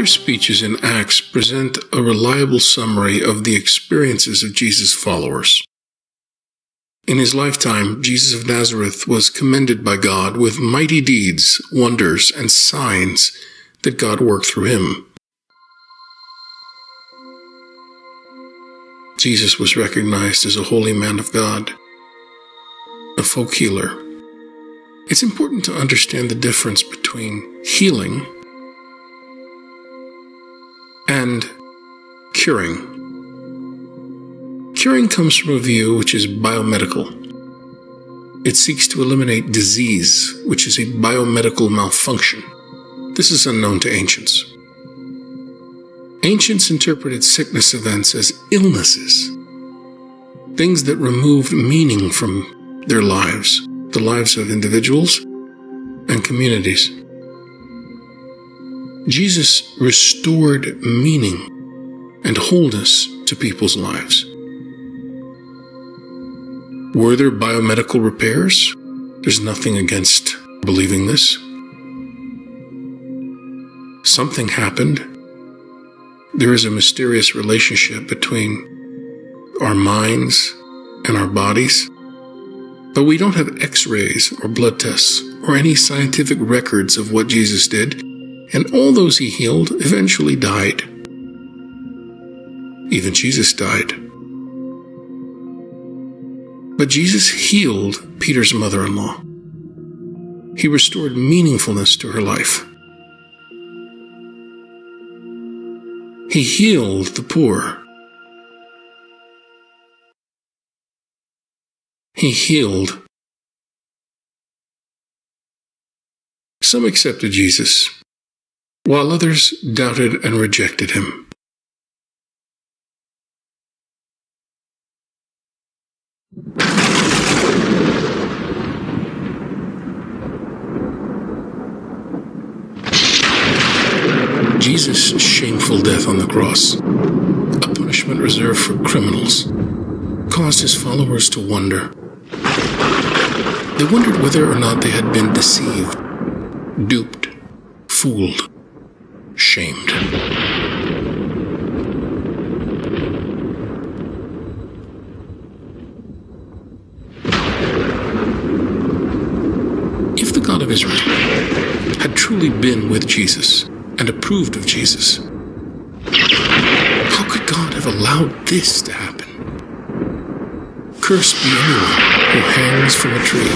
Peter's speeches in Acts present a reliable summary of the experiences of Jesus' followers. In his lifetime, Jesus of Nazareth was commended by God with mighty deeds, wonders, and signs that God worked through him. Jesus was recognized as a holy man of God, a folk healer. It's important to understand the difference between healing and curing. Curing comes from a view which is biomedical. It seeks to eliminate disease, which is a biomedical malfunction. This is unknown to ancients. Ancients interpreted sickness events as illnesses, things that removed meaning from their lives, the lives of individuals and communities. Jesus restored meaning and wholeness to people's lives. Were there biomedical repairs? There's nothing against believing this. Something happened. There is a mysterious relationship between our minds and our bodies, but we don't have x-rays or blood tests or any scientific records of what Jesus did, and all those he healed eventually died. Even Jesus died. But Jesus healed Peter's mother-in-law. He restored meaningfulness to her life. He healed the poor. He healed. Some accepted Jesus, while others doubted and rejected him. Jesus' shameful death on the cross, a punishment reserved for criminals, caused his followers to wonder. They wondered whether or not they had been deceived, duped, fooled, shamed. If the God of Israel had truly been with Jesus and approved of Jesus, how could God have allowed this to happen? Cursed be anyone who hangs from a tree.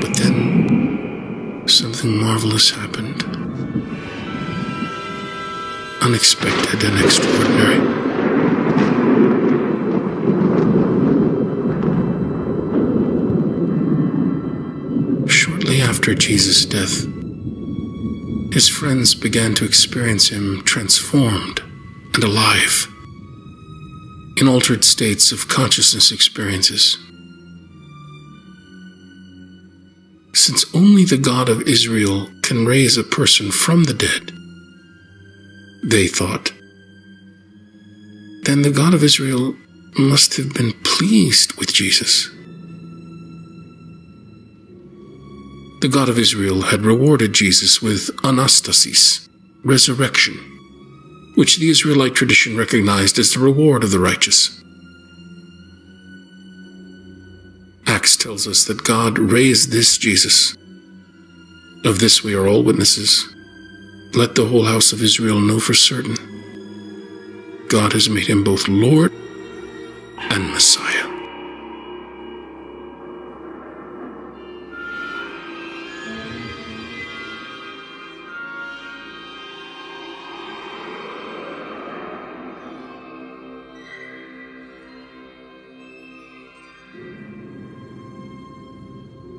But then something marvelous happened. Unexpected and extraordinary. Shortly after Jesus' death, his friends began to experience him transformed and alive in altered states of consciousness experiences. Since only the God of Israel can raise a person from the dead, they thought, then the God of Israel must have been pleased with Jesus. The God of Israel had rewarded Jesus with anastasis, resurrection, which the Israelite tradition recognized as the reward of the righteous. Acts tells us that God raised this Jesus. Of this we are all witnesses. Let the whole house of Israel know for certain. God has made him both Lord and Messiah.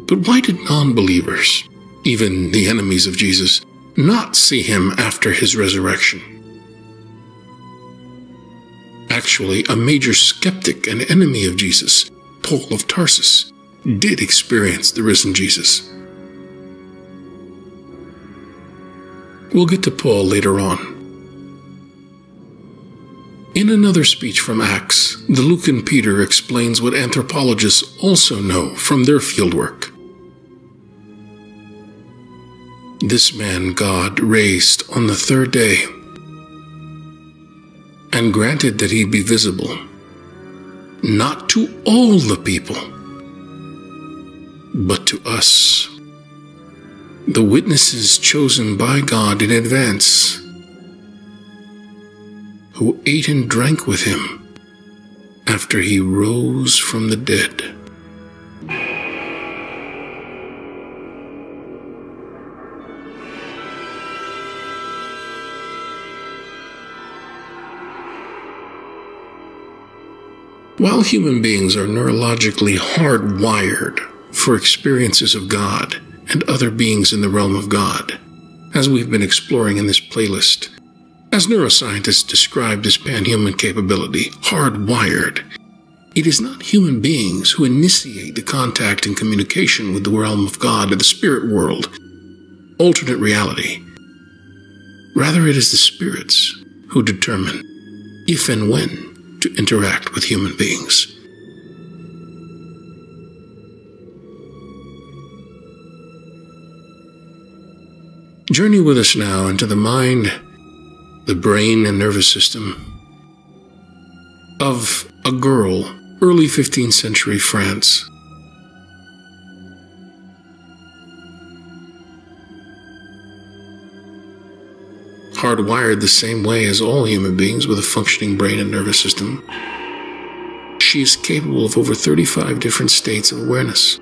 But why did non-believers, even the enemies of Jesus, not see him after his resurrection? Actually, a major skeptic and enemy of Jesus, Paul of Tarsus, did experience the risen Jesus. We'll get to Paul later on. In In another speech from Acts, the Lucan Peter explains what anthropologists also know from their fieldwork. This man God raised on the third day, and granted that he be visible, not to all the people, but to us, the witnesses chosen by God in advance, who ate and drank with him after he rose from the dead. While human beings are neurologically hardwired for experiences of God and other beings in the realm of God, as we've been exploring in this playlist, as neuroscientists described as panhuman capability, hardwired, it is not human beings who initiate the contact and communication with the realm of God or the spirit world, alternate reality. Rather, it is the spirits who determine if and when to interact with human beings. Journey with us now into the mind, the brain and nervous system of a girl, early 15th century France. Hardwired the same way as all human beings with a functioning brain and nervous system, she is capable of over 35 different states of awareness.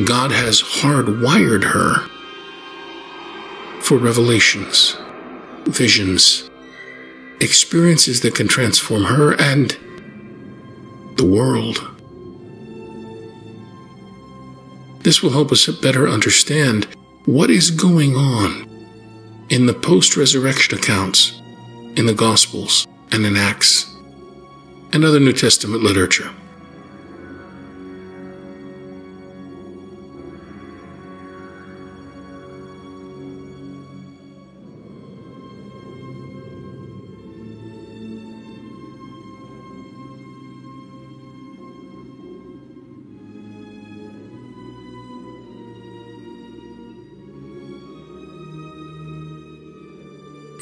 God has hardwired her for revelations, visions, experiences that can transform her and the world. This will help us better understand what is going on in the post-resurrection accounts, in the Gospels and in Acts, and other New Testament literature.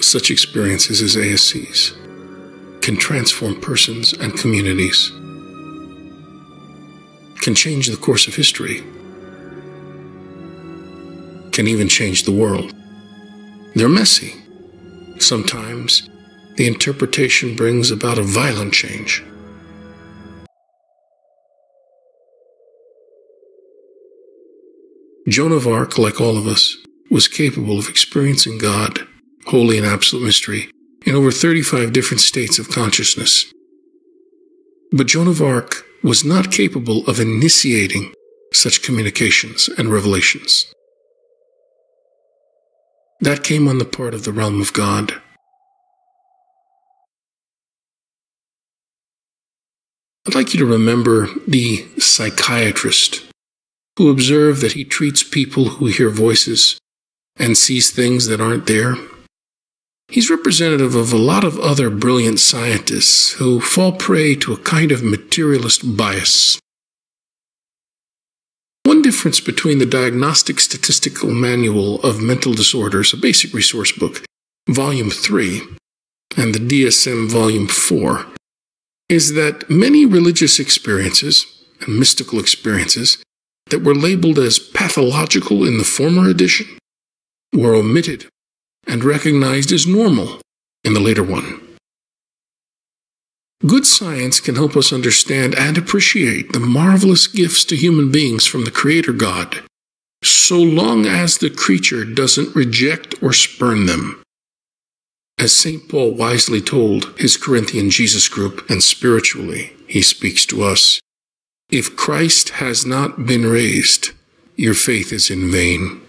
Such experiences as ASCs can transform persons and communities, can change the course of history, can even change the world. They're messy. Sometimes the interpretation brings about a violent change. Joan of Arc, like all of us, was capable of experiencing God, holy and absolute mystery, in over 35 different states of consciousness. But Joan of Arc was not capable of initiating such communications and revelations. That came on the part of the realm of God. I'd like you to remember the psychiatrist who observed that he treats people who hear voices and sees things that aren't there. He's representative of a lot of other brilliant scientists who fall prey to a kind of materialist bias. One difference between the Diagnostic Statistical Manual of Mental Disorders, a basic resource book, Volume 3, and the DSM Volume 4, is that many religious experiences and mystical experiences that were labeled as pathological in the former edition were omitted and recognized as normal in the later one. Good science can help us understand and appreciate the marvelous gifts to human beings from the Creator God, so long as the creature doesn't reject or spurn them. As St. Paul wisely told his Corinthian Jesus group, and spiritually he speaks to us, if Christ has not been raised, your faith is in vain.